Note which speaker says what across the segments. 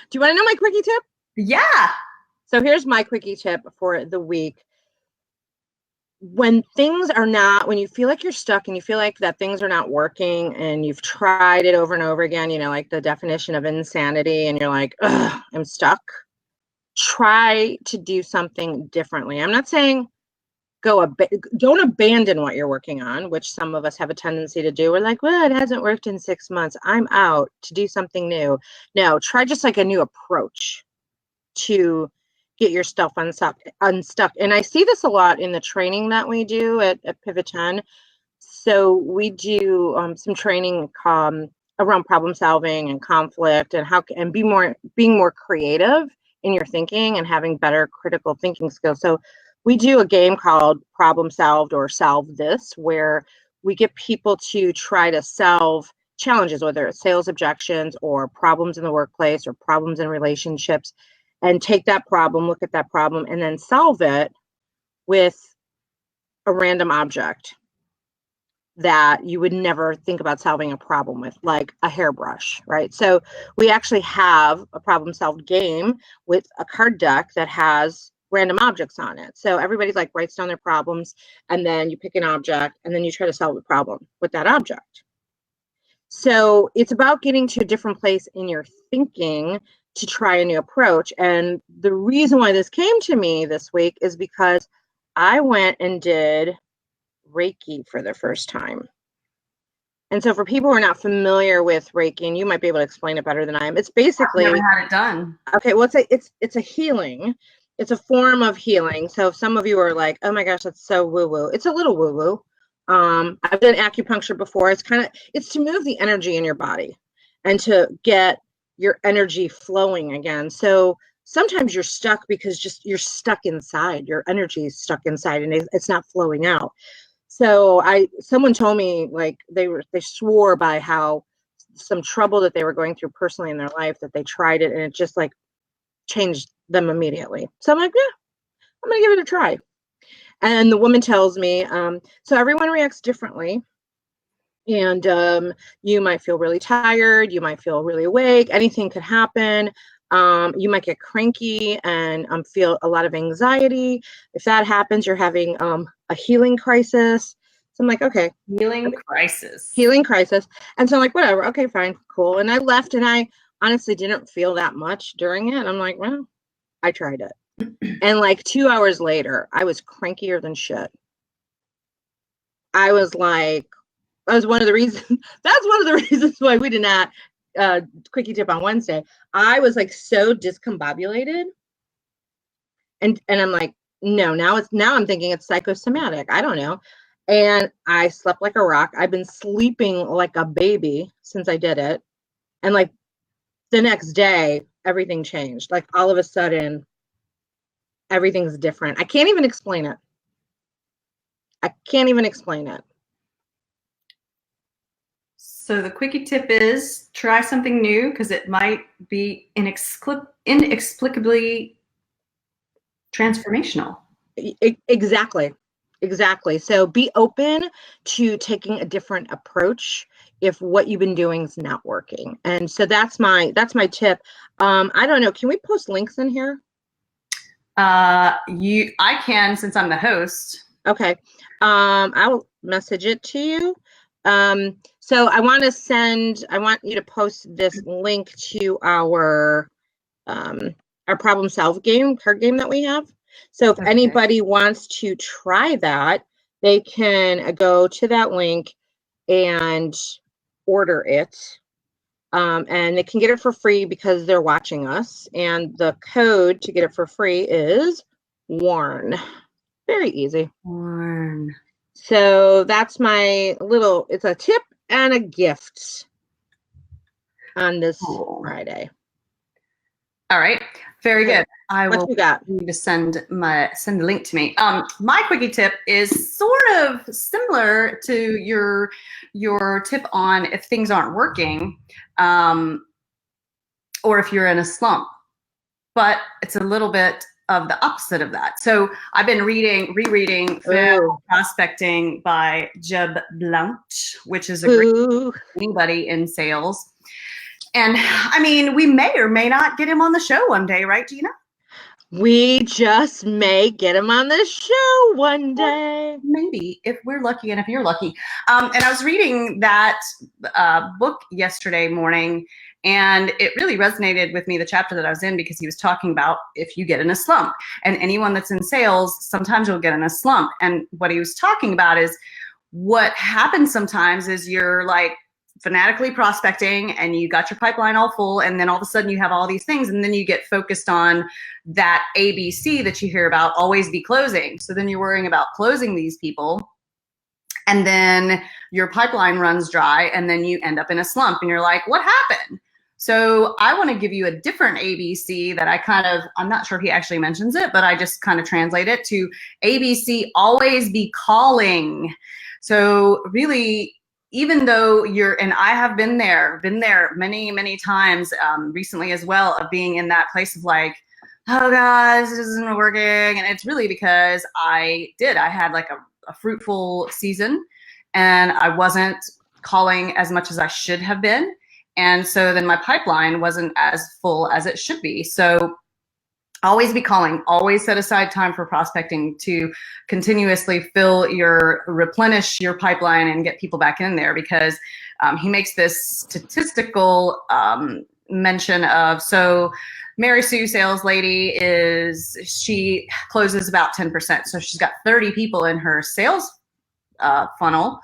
Speaker 1: Do you want to know my quickie tip?
Speaker 2: Yeah.
Speaker 1: So here's my quickie tip for the week. When you feel like you're stuck and you feel like that things are not working and you've tried it over and over again, like the definition of insanity, and you're like, ugh, I'm stuck. Try to do something differently. I'm not saying don't abandon what you're working on, which some of us have a tendency to do. We're like, well, it hasn't worked in 6 months. I'm out to do something new. No, try just like a new approach to get your stuff unstuck. And I see this a lot in the training that we do at Pivot 10. So we do some training around problem solving and conflict and being more creative in your thinking and having better critical thinking skills. So we do a game called Problem Solved or Solve This, where we get people to try to solve challenges, whether it's sales objections or problems in the workplace or problems in relationships, and take that problem, look at that problem, and then solve it with a random object that you would never think about solving a problem with, like a hairbrush, right? So we actually have a problem solved game with a card deck that has random objects on it. So everybody's like writes down their problems, and then you pick an object, and then you try to solve the problem with that object. So it's about getting to a different place in your thinking to try a new approach. And the reason why this came to me this week is because I went and did Reiki for the first time. And so for people who are not familiar with Reiki, and you might be able to explain it better than I am, it's basically...
Speaker 2: I've never had it done.
Speaker 1: Okay, well, it's a healing. It's a form of healing. So if some of you are like, oh my gosh, that's so woo-woo. It's a little woo-woo. I've done acupuncture before. It's to move the energy in your body and to get your energy flowing again. So sometimes you're stuck because you're stuck inside. Your energy is stuck inside and it's not flowing out. So someone told me, like, they swore by how some trouble that they were going through personally in their life, that they tried it and it just like changed them immediately. So I'm like, yeah, I'm gonna give it a try. And the woman tells me, so everyone reacts differently. And you might feel really tired. You might feel really awake. Anything could happen. You might get cranky and feel a lot of anxiety. If that happens, you're having a healing crisis. So I'm like, okay.
Speaker 2: Healing crisis.
Speaker 1: And so I'm like, whatever. Okay, fine, cool. And I left, and I honestly didn't feel that much during it. I'm like, well, I tried it. And like 2 hours later, I was crankier than shit. I was like, that's one of the reasons why we did not quickie tip on Wednesday. I was like so discombobulated. And I'm like, no, now I'm thinking it's psychosomatic. I don't know. And I slept like a rock. I've been sleeping like a baby since I did it. And like the next day, everything changed. Like all of a sudden, everything's different. I can't even explain it.
Speaker 2: So the quickie tip is try something new, because it might be inexplicably transformational.
Speaker 1: Exactly. So be open to taking a different approach if what you've been doing is not working. And so that's my tip. I don't know. Can we post links in here?
Speaker 2: I can, since I'm the host.
Speaker 1: Okay. I'll message it to you. So I want you to post this link to our problem solve card game that we have. So if anybody wants to try that, they can go to that link and order it. And they can get it for free because they're watching us. And the code to get it for free is WARN. Very easy.
Speaker 2: WARN.
Speaker 1: So that's it's a tip and a gift on this Friday.
Speaker 2: All right. Very good. I will
Speaker 1: need
Speaker 2: to send the link to me. My quickie tip is sort of similar to your tip on if things aren't working, or if you're in a slump, but it's a little bit of the opposite of that. So I've been rereading Prospecting by Jeb Blount, which is a great anybody in sales. And I mean, we may or may not get him on the show one day, right, Gina?
Speaker 1: We just may get him on the show one day.
Speaker 2: Maybe, if we're lucky and if you're lucky. And I was reading that book yesterday morning, and it really resonated with me, the chapter that I was in, because he was talking about if you get in a slump. And anyone that's in sales, sometimes you'll get in a slump. And what he was talking about is what happens sometimes is you're like fanatically prospecting and you got your pipeline all full, and then all of a sudden you have all these things, and then you get focused on that ABC that you hear about, always be closing. So then you're worrying about closing these people, and then your pipeline runs dry, and then you end up in a slump, and you're like, what happened? So I want to give you a different ABC that I'm not sure he actually mentions it, but I just kind of translate it to ABC, always be calling. So really, even though and I have been there many, many times recently as well, of being in that place of like, oh God, this isn't working. And it's really because I had like a fruitful season, and I wasn't calling as much as I should have been. And so then my pipeline wasn't as full as it should be. So always be calling, always set aside time for prospecting to continuously replenish your pipeline and get people back in there, because he makes this statistical mention of, so Mary Sue sales lady she closes about 10%. So she's got 30 people in her sales funnel,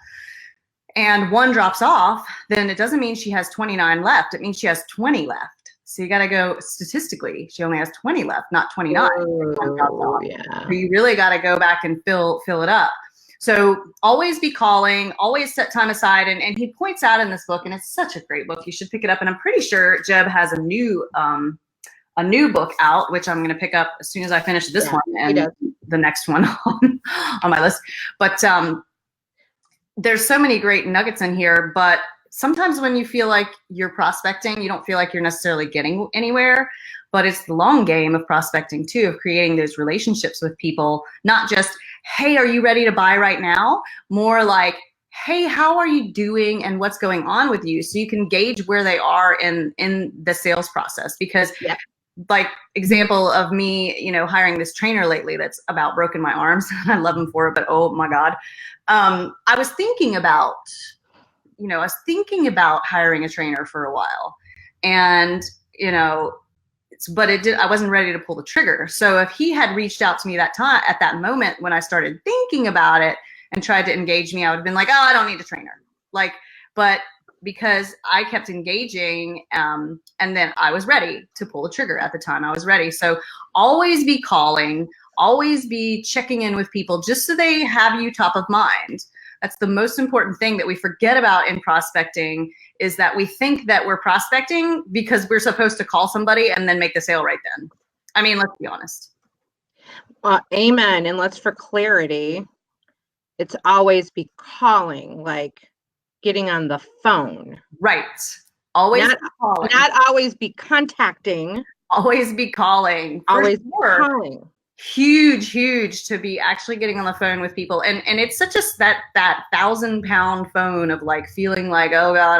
Speaker 2: and one drops off, then it doesn't mean she has 29 left. It means she has 20 left. So you got to go statistically, she only has 20 left, not 29.
Speaker 1: Oh, yeah.
Speaker 2: So you really got to go back and fill it up. So always be calling, always set time aside. And he points out in this book, and it's such a great book, you should pick it up. And I'm pretty sure Jeb has a new book out, which I'm going to pick up as soon as I finish this one and the next one on my list. But there's so many great nuggets in here, but sometimes when you feel like you're prospecting, you don't feel like you're necessarily getting anywhere, but it's the long game of prospecting too, of creating those relationships with people, not just, hey, are you ready to buy right now? More like, hey, how are you doing and what's going on with you? So you can gauge where they are in the sales process. Because like example of me, hiring this trainer lately that's about broken my arms. I love him for it, but oh my God. I was thinking about hiring a trainer for a while, and, but I wasn't ready to pull the trigger. So if he had reached out to me at that moment when I started thinking about it and tried to engage me, I would have been like, oh, I don't need a trainer. But because I kept engaging, and then I was ready to pull the trigger at the time I was ready. So always be calling, always be checking in with people just so they have you top of mind. That's the most important thing that we forget about in prospecting, is that we think that we're prospecting because we're supposed to call somebody and then make the sale right then. I mean, let's be honest.
Speaker 1: Amen. And for clarity, it's always be calling, like getting on the phone.
Speaker 2: Right. Always be calling.
Speaker 1: Not always be contacting.
Speaker 2: Always be calling.
Speaker 1: Always be calling.
Speaker 2: Huge to be actually getting on the phone with people. And it's such that 1,000-pound phone of like feeling like, oh God,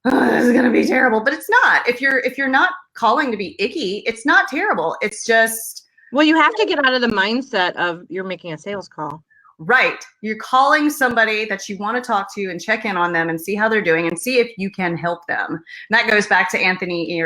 Speaker 2: this is gonna be terrible. But it's not. If you're not calling to be icky, it's not terrible. It's just,
Speaker 1: well, you have to get out of the mindset of you're making a sales call.
Speaker 2: Right. You're calling somebody that you want to talk to and check in on them and see how they're doing and see if you can help them. And that goes back to Anthony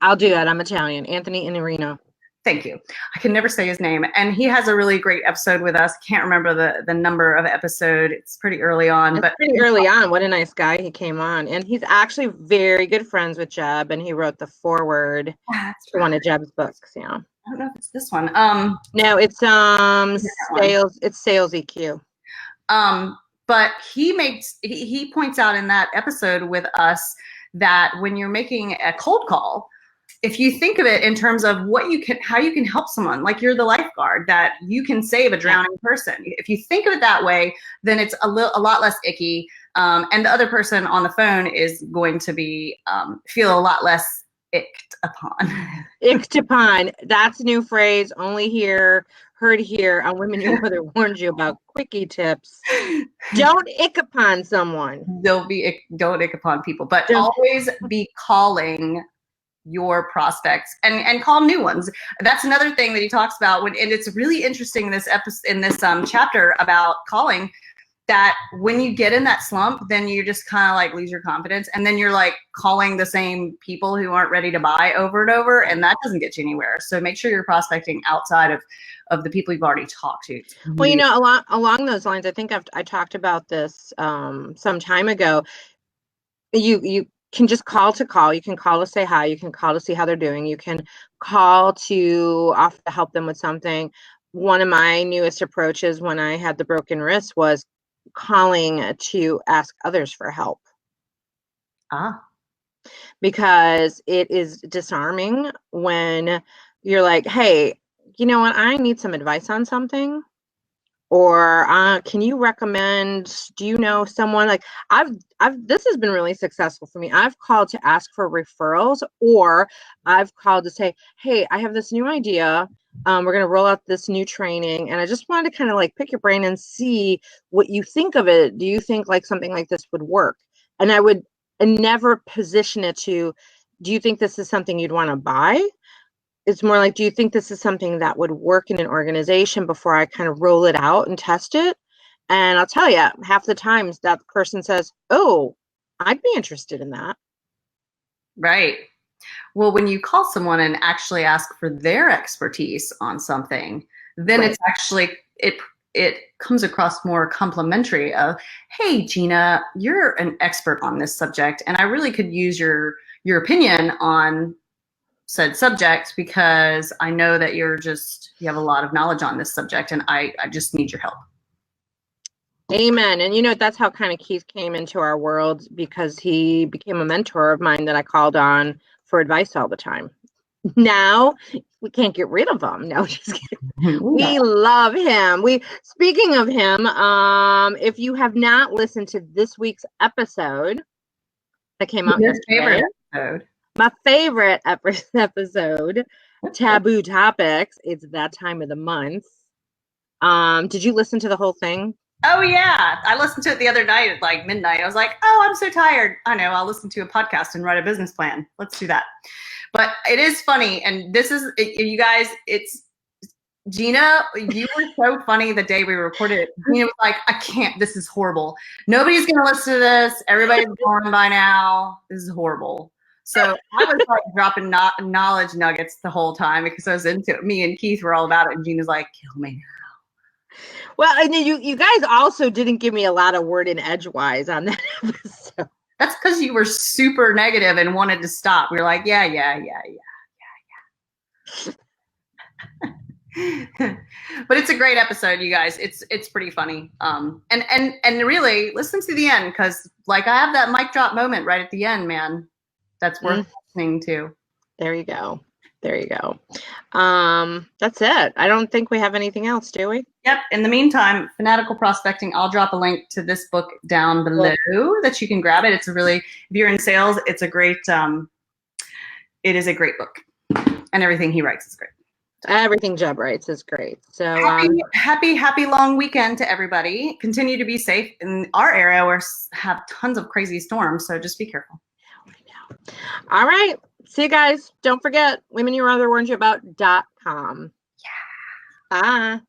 Speaker 1: I'll do that. I'm Italian. Anthony Iannarino.
Speaker 2: Thank you. I can never say his name. And he has a really great episode with us. Can't remember the number of episode. It's pretty early on. Pretty
Speaker 1: early on. What a nice guy he came on. And he's actually very good friends with Jeb. And he wrote the foreword to one of Jeb's books. Yeah.
Speaker 2: I don't know if it's this one.
Speaker 1: No, it's sales. It's sales EQ.
Speaker 2: But he points out in that episode with us that when you're making a cold call, if you think of it in terms of how you can help someone, like you're the lifeguard, that you can save a drowning person. If you think of it that way, then it's a lot less icky. And the other person on the phone is going to be feel a lot less icked upon.
Speaker 1: Icked upon. That's a new phrase. Heard here on Women Your Mother Warned You About. Quickie tips. Don't ick upon someone.
Speaker 2: Don't ick upon people, but
Speaker 1: Don't.
Speaker 2: always be calling your prospects and call new ones. That's another thing that he talks about and it's really interesting in this chapter about calling, that when you get in that slump, then you just kind of like lose your confidence, and then you're like calling the same people who aren't ready to buy over and over, and that doesn't get you anywhere. So make sure you're prospecting outside of the people you've already talked to.
Speaker 1: Well, you know, along those lines, I think I talked about this some time ago. You can just call to call. You can call to say hi. You can call to see how they're doing. You can call to offer to help them with something. One of my newest approaches when I had the broken wrist was calling to ask others for help. Because it is disarming when you're like, hey, you know what? I need some advice on something. Or can you recommend, do you know someone? Like this has been really successful for me. I've called to ask for referrals, or I've called to say, hey, I have this new idea. We're going to roll out this new training, and I just wanted to kind of like pick your brain and see what you think of it. Do you think like something like this would work? And I would never position it to, do you think this is something you'd want to buy? It's more like, do you think this is something that would work in an organization before I kind of roll it out and test it? And I'll tell you, half the times that person says, oh, I'd be interested in that.
Speaker 2: Right. Well, when you call someone and actually ask for their expertise on something, then
Speaker 1: Right.
Speaker 2: It's actually, it comes across more complimentary of, hey, Gina, you're an expert on this subject, and I really could use your opinion on said subject, because I know that you have a lot of knowledge on this subject, and I just need your help.
Speaker 1: Amen. And you know, that's how kind of Keith came into our world, because he became a mentor of mine that I called on for advice all the time. Now we can't get rid of him. No, just kidding. We love him. Speaking of him, if you have not listened to this week's episode that came out yesterday, my favorite episode, Taboo Topics. It's that time of the month. Did you listen to the whole thing?
Speaker 2: Oh yeah, I listened to it the other night at like midnight. I was like, oh, I'm so tired. I know, I'll listen to a podcast and write a business plan. Let's do that. But it is funny, and this is, you guys, it's Gina, you were so funny the day we recorded it. Gina was like, I can't, this is horrible. Nobody's gonna listen to this. Everybody's gone by now. This is horrible. So I was like dropping knowledge nuggets the whole time, because I was into it. Me and Keith were all about it, and Gina's like, kill me now.
Speaker 1: Well, and you guys also didn't give me a lot of word in edgewise on that episode.
Speaker 2: That's because you were super negative and wanted to stop. We were like, yeah. But it's a great episode, you guys. It's pretty funny. And really listen to the end, because like I have that mic drop moment right at the end, man. That's worth listening to.
Speaker 1: There you go. That's it. I don't think we have anything else, do we?
Speaker 2: Yep. In the meantime, Fanatical Prospecting, I'll drop a link to this book down below that you can grab it. It's if you're in sales, it's a great, it is a great book, and everything he writes is great.
Speaker 1: Everything Jeb writes is great. So
Speaker 2: happy long weekend to everybody. Continue to be safe in our area where have tons of crazy storms. So just be careful.
Speaker 1: All right. See you guys. Don't forget, womenyourmotherwarnsyouabout.com.
Speaker 2: Yeah.
Speaker 1: Bye.